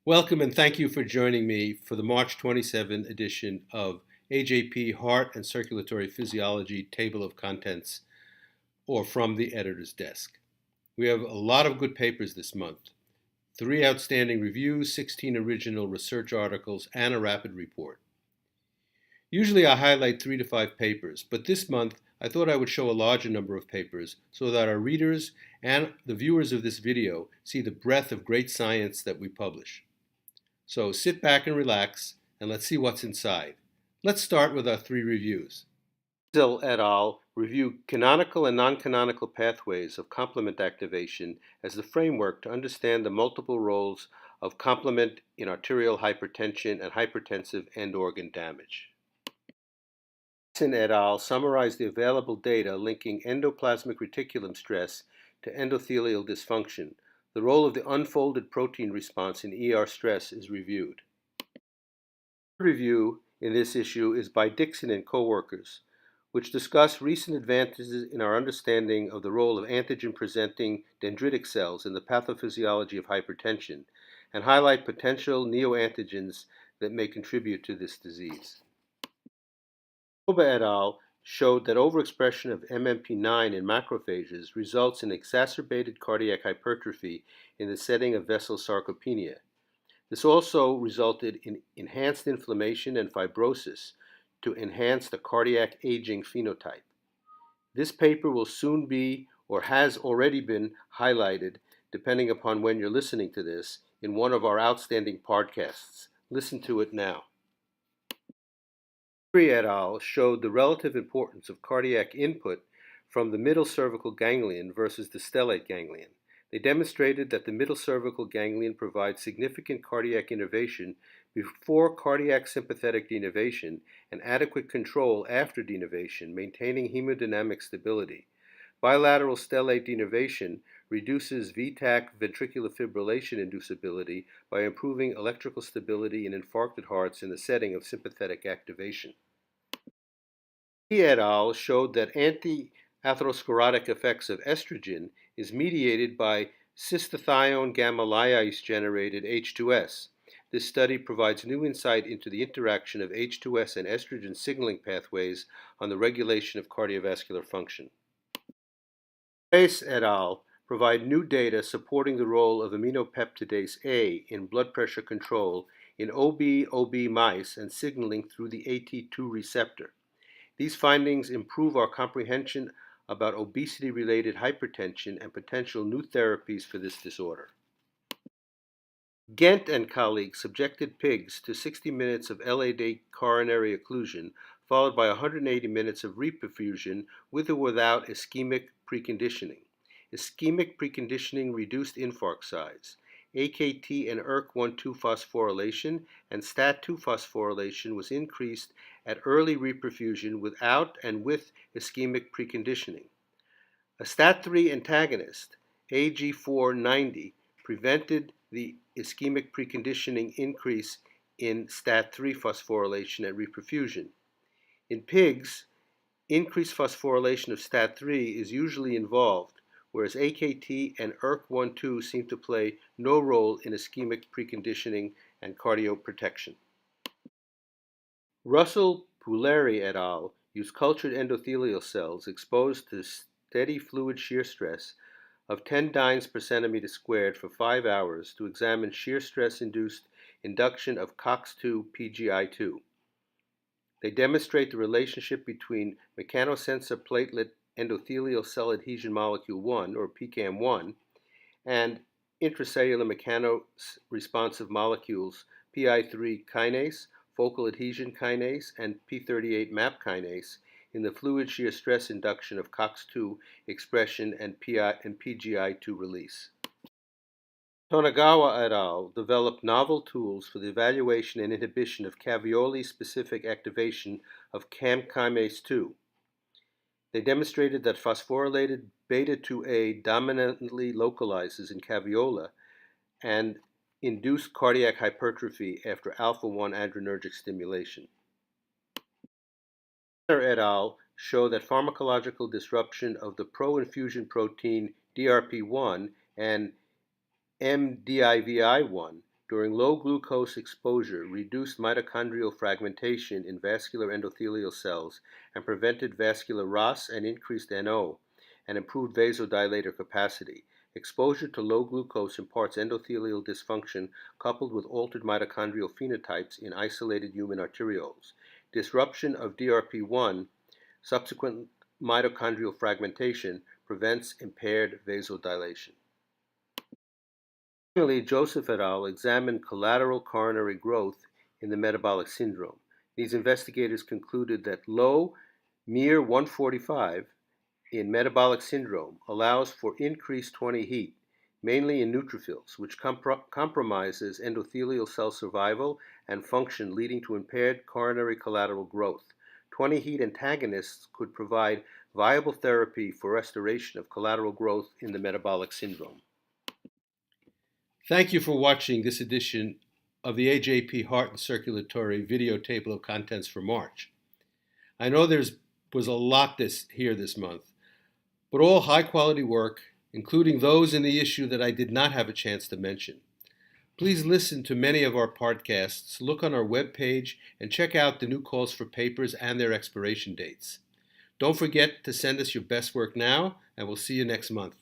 Welcome and thank you for joining me for the March 27 edition of AJP-Heart and Circulatory Physiology Table of Contents, or From the Editor's Desk. We have a lot of good papers this month. 3 outstanding reviews, 16 original research articles, and a rapid report. Usually I highlight 3 to 5 papers, but this month I thought I would show a larger number of papers so that our readers and the viewers of this video see the breadth of great science that we publish. So sit back and relax, and let's see what's inside. Let's start with our 3 reviews. Zell et al. Review canonical and non-canonical pathways of complement activation as the framework to understand the multiple roles of complement in arterial hypertension and hypertensive end organ damage. Et al. Summarized the available data linking endoplasmic reticulum stress to endothelial dysfunction. The role of the unfolded protein response in ER stress is reviewed. The review in this issue is by Dixon and co-workers, which discuss recent advances in our understanding of the role of antigen-presenting dendritic cells in the pathophysiology of hypertension and highlight potential neoantigens that may contribute to this disease. Koba et al. Showed that overexpression of MMP9 in macrophages results in exacerbated cardiac hypertrophy in the setting of vessel sarcopenia. This also resulted in enhanced inflammation and fibrosis to enhance the cardiac aging phenotype. This paper will soon be, or has already been, highlighted, depending upon when you're listening to this, in one of our outstanding podcasts. Listen to it now. Et al. Showed the relative importance of cardiac input from the middle cervical ganglion versus the stellate ganglion. They demonstrated that the middle cervical ganglion provides significant cardiac innervation before cardiac sympathetic denervation and adequate control after denervation, maintaining hemodynamic stability. Bilateral stellate denervation reduces VTAC ventricular fibrillation inducibility by improving electrical stability in infarcted hearts in the setting of sympathetic activation. Et al. Showed that anti-atherosclerotic effects of estrogen is mediated by cystathione gamma lyase-generated H2S. This study provides new insight into the interaction of H2S and estrogen signaling pathways on the regulation of cardiovascular function. Reyes et al. Provide new data supporting the role of aminopeptidase A in blood pressure control in OB mice and signaling through the AT2 receptor. These findings improve our comprehension about obesity-related hypertension and potential new therapies for this disorder. Gent and colleagues subjected pigs to 60 minutes of LAD coronary occlusion, followed by 180 minutes of reperfusion with or without ischemic preconditioning. Ischemic preconditioning reduced infarct size. AKT and ERK1/2 phosphorylation and STAT2 phosphorylation was increased at early reperfusion without and with ischemic preconditioning. A STAT3 antagonist, AG490, prevented the ischemic preconditioning increase in STAT3 phosphorylation at reperfusion. In pigs, increased phosphorylation of STAT3 is usually involved, whereas AKT and ERK1/2 seem to play no role in ischemic preconditioning and cardioprotection. Russell Pouleri et al. Used cultured endothelial cells exposed to steady fluid shear stress of 10 dynes per centimeter squared for 5 hours to examine shear stress-induced induction of COX-2 PGI2. They demonstrate the relationship between mechanosensor platelet endothelial cell adhesion molecule 1, or PCAM1, and intracellular mechanoresponsive molecules PI3 kinase, focal adhesion kinase, and P38 MAP kinase in the fluid shear stress induction of COX-2 expression and PGI2 release. Tonegawa et al. Developed novel tools for the evaluation and inhibition of caveoli-specific activation of CAM kinase 2. They demonstrated that phosphorylated beta-2A dominantly localizes in caveola and induced cardiac hypertrophy after alpha-1 adrenergic stimulation. Et al. Show that pharmacological disruption of the pro-infusion protein DRP1 and MDIVI1 during low glucose exposure reduced mitochondrial fragmentation in vascular endothelial cells and prevented vascular ROS and increased NO and improved vasodilator capacity. Exposure to low glucose imparts endothelial dysfunction coupled with altered mitochondrial phenotypes in isolated human arterioles. Disruption of DRP1, subsequent mitochondrial fragmentation, prevents impaired vasodilation. Finally, Joseph et al. Examined collateral coronary growth in the metabolic syndrome. These investigators concluded that low miR-145 in metabolic syndrome allows for increased 20 heat, mainly in neutrophils, which compromises endothelial cell survival and function, leading to impaired coronary collateral growth. 20 heat antagonists could provide viable therapy for restoration of collateral growth in the metabolic syndrome. Thank you for watching this edition of the AJP-Heart and Circulatory video table of contents for March. I know there was a lot this month, but all high-quality work, including those in the issue that I did not have a chance to mention. Please listen to many of our podcasts, look on our webpage, and check out the new calls for papers and their expiration dates. Don't forget to send us your best work now, and we'll see you next month.